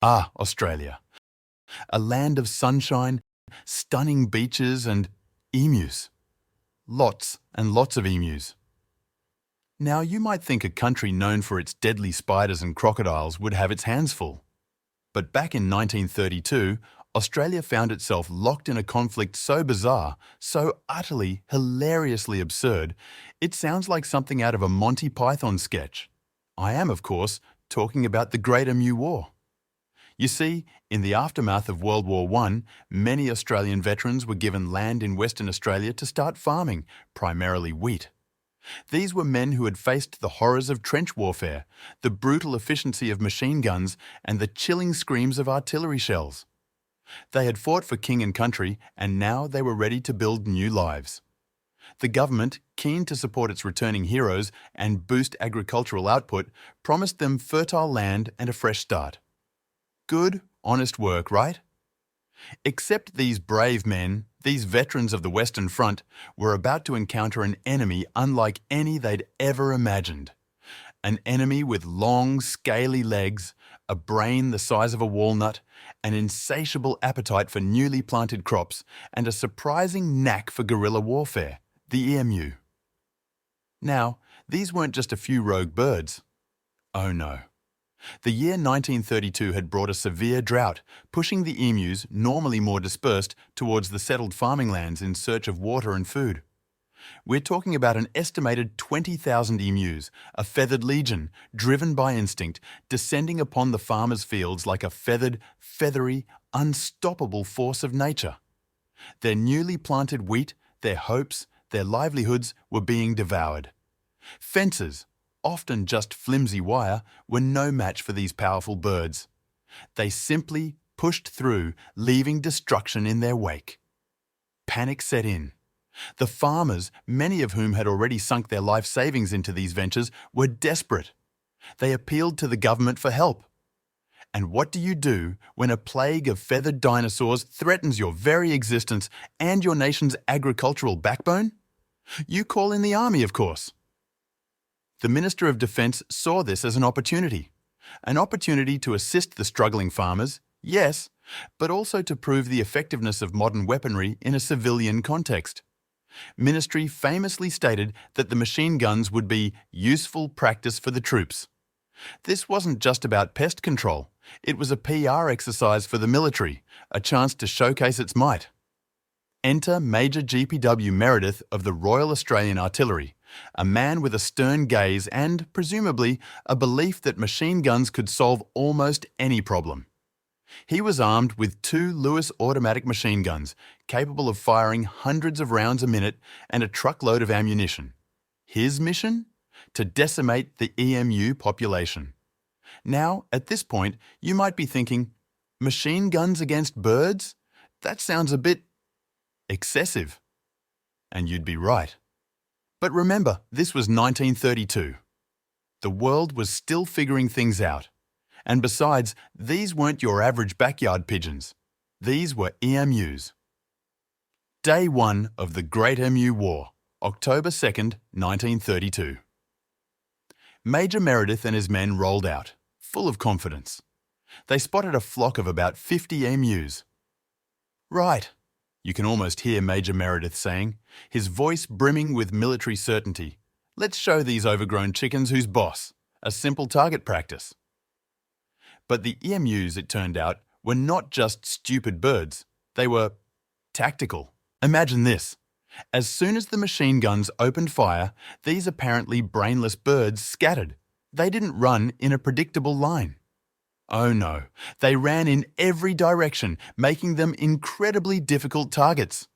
Ah, Australia. A land of sunshine, stunning beaches and emus. Lots and lots of emus. Now, you might think a country known for its deadly spiders and crocodiles would have its hands full. But back in 1932, Australia found itself locked in a conflict so bizarre, so utterly, hilariously absurd, it sounds like something out of a Monty Python sketch. I am, of course, talking about the Great Emu War. You see, in the aftermath of World War I, many Australian veterans were given land in Western Australia to start farming, primarily wheat. These were men who had faced the horrors of trench warfare, the brutal efficiency of machine guns, and the chilling screams of artillery shells. They had fought for king and country, and now they were ready to build new lives. The government, keen to support its returning heroes and boost agricultural output, promised them fertile land and a fresh start. Good, honest work, right? Except these brave men, these veterans of the Western Front, were about to encounter an enemy unlike any they'd ever imagined. An enemy with long, scaly legs, a brain the size of a walnut, an insatiable appetite for newly planted crops, and a surprising knack for guerrilla warfare, the emu. Now, these weren't just a few rogue birds. Oh no. The year 1932 had brought a severe drought, pushing the emus, normally more dispersed, towards the settled farming lands in search of water and food. We're talking about an estimated 20,000 emus, a feathered legion, driven by instinct, descending upon the farmers' fields like a feathered, feathery, unstoppable force of nature. Their newly planted wheat, their hopes, their livelihoods were being devoured. Fences, often just flimsy wire, were no match for these powerful birds. They simply pushed through, leaving destruction in their wake. Panic set in. The farmers, many of whom had already sunk their life savings into these ventures, were desperate. They appealed to the government for help. And what do you do when a plague of feathered dinosaurs threatens your very existence and your nation's agricultural backbone? You call in the army, of course. The Minister of Defence saw this as an opportunity to assist the struggling farmers, yes, but also to prove the effectiveness of modern weaponry in a civilian context. Ministry famously stated that the machine guns would be useful practice for the troops. This wasn't just about pest control, it was a PR exercise for the military, a chance to showcase its might. Enter Major GPW Meredith of the Royal Australian Artillery, a man with a stern gaze and, presumably, a belief that machine guns could solve almost any problem. He was armed with 2 Lewis automatic machine guns, capable of firing hundreds of rounds a minute and a truckload of ammunition. His mission? To decimate the emu population. Now, at this point, you might be thinking, machine guns against birds? That sounds a bit excessive. And you'd be right. But remember, this was 1932. The world was still figuring things out. And besides, these weren't your average backyard pigeons. These were emus. Day 1 of the Great Emu War, October 2nd, 1932. Major Meredith and his men rolled out, full of confidence. They spotted a flock of about 50 emus. Right, you can almost hear Major Meredith saying, his voice brimming with military certainty. Let's show these overgrown chickens who's boss. A simple target practice. But the emus, it turned out, were not just stupid birds. They were tactical. Imagine this. As soon as the machine guns opened fire, these apparently brainless birds scattered. They didn't run in a predictable line. Oh no, they ran in every direction, making them incredibly difficult targets.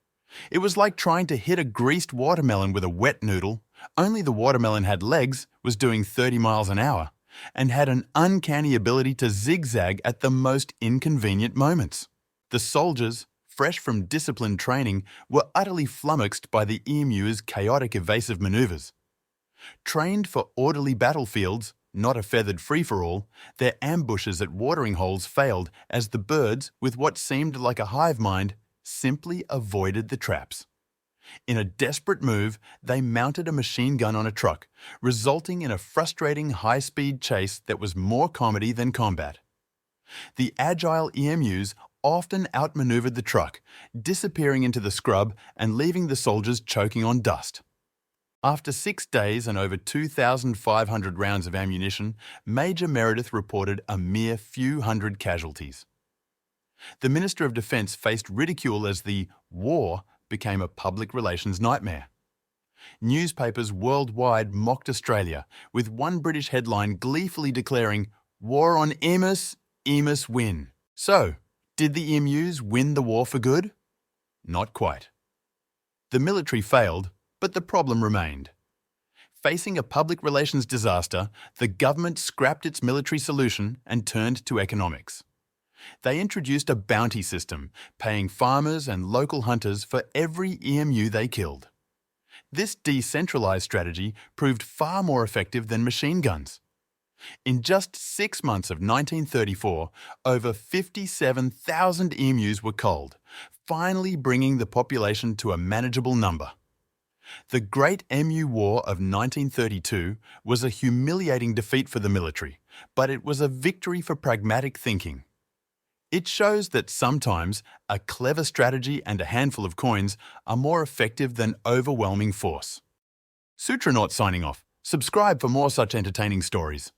It was like trying to hit a greased watermelon with a wet noodle, only the watermelon had legs, was doing 30 miles an hour, and had an uncanny ability to zigzag at the most inconvenient moments. The soldiers, fresh from disciplined training, were utterly flummoxed by the emu's chaotic evasive maneuvers. Trained for orderly battlefields, not a feathered free-for-all, their ambushes at watering holes failed as the birds, with what seemed like a hive mind, simply avoided the traps. In a desperate move, they mounted a machine gun on a truck, resulting in a frustrating high-speed chase that was more comedy than combat. The agile emus often outmaneuvered the truck, disappearing into the scrub and leaving the soldiers choking on dust. After 6 days and over 2,500 rounds of ammunition, Major Meredith reported a mere few hundred casualties. The Minister of Defence faced ridicule as the war became a public relations nightmare. Newspapers worldwide mocked Australia, with one British headline gleefully declaring, "War on Emus, Emus win." So, did the emus win the war for good? Not quite. The military failed, but the problem remained. Facing a public relations disaster, the government scrapped its military solution and turned to economics. They introduced a bounty system, paying farmers and local hunters for every emu they killed. This decentralised strategy proved far more effective than machine guns. In just 6 months of 1934, over 57,000 emus were culled, finally bringing the population to a manageable number. The Great Emu War of 1932 was a humiliating defeat for the military, but it was a victory for pragmatic thinking. It shows that sometimes a clever strategy and a handful of coins are more effective than overwhelming force. Sutranaut signing off. Subscribe for more such entertaining stories.